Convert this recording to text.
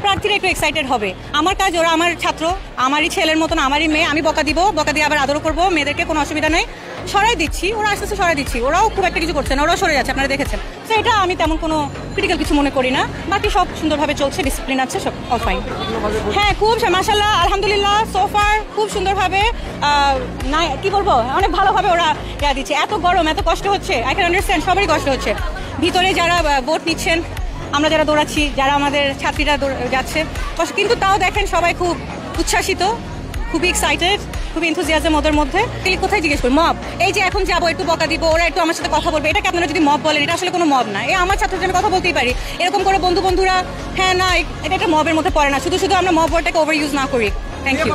প্রার্থীরা একটু এক্সাইটেড হবে। আমার কাজ, ওরা আমার ছাত্র, আমারই ছেলের মতন, আমারই মেয়ে, আমি বকা দিব, বকা দিয়ে আবার আদর করবো, মেয়েদেরকে কোনো অসুবিধা নেই, সরাই দিচ্ছি, ওরা আস্তে আস্তে সরাই দিচ্ছি, ওরাও খুব একটা কিছু করছে না, ওরাও সরে যাচ্ছে, আপনারা দেখেছেন। তো এটা আমি তেমন কোনো ক্রিটিক্যাল কিছু মনে করি না, বাকি সব সুন্দরভাবে চলছে, ডিসিপ্লিন আছে, সব অল ফাইন। হ্যাঁ, খুব মাশাআল্লাহ, আলহামদুলিল্লাহ, সোফার খুব সুন্দরভাবে, না কি বলবো, অনেক ভালোভাবে ওরা দিচ্ছে। এত গরম, এত কষ্ট হচ্ছে, আই ক্যান আন্ডারস্ট্যান্ড, সবারই কষ্ট হচ্ছে। ভিতরে যারা ভোট নিচ্ছেন, আমরা যারা দৌড়াচ্ছি, যারা আমাদের ছাত্রীরা যাচ্ছে, কিন্তু তাও দেখেন সবাই খুব উচ্ছ্বাসিত, খুবই এক্সাইটেড, খুবই এনথুজিয়াজম ওদের মধ্যে। কোথায় জিজ্ঞেস করি মব, এই যে এখন যাবো, একটু বকা দিব, ওরা একটু আমার সাথে কথা বলবে, এটাকে আপনারা যদি মব বলেন, এটা আসলে কোনো মব না। আমার ছাত্রদের আমি কথা বলতেই পারি, এরকম করে বন্ধুরা, হ্যাঁ না, এটা একটা মবের মধ্যে পড়ে না। শুধু আমরা মব ওয়ার্ডটাকে ওভার ইউজ না করি। Thank you.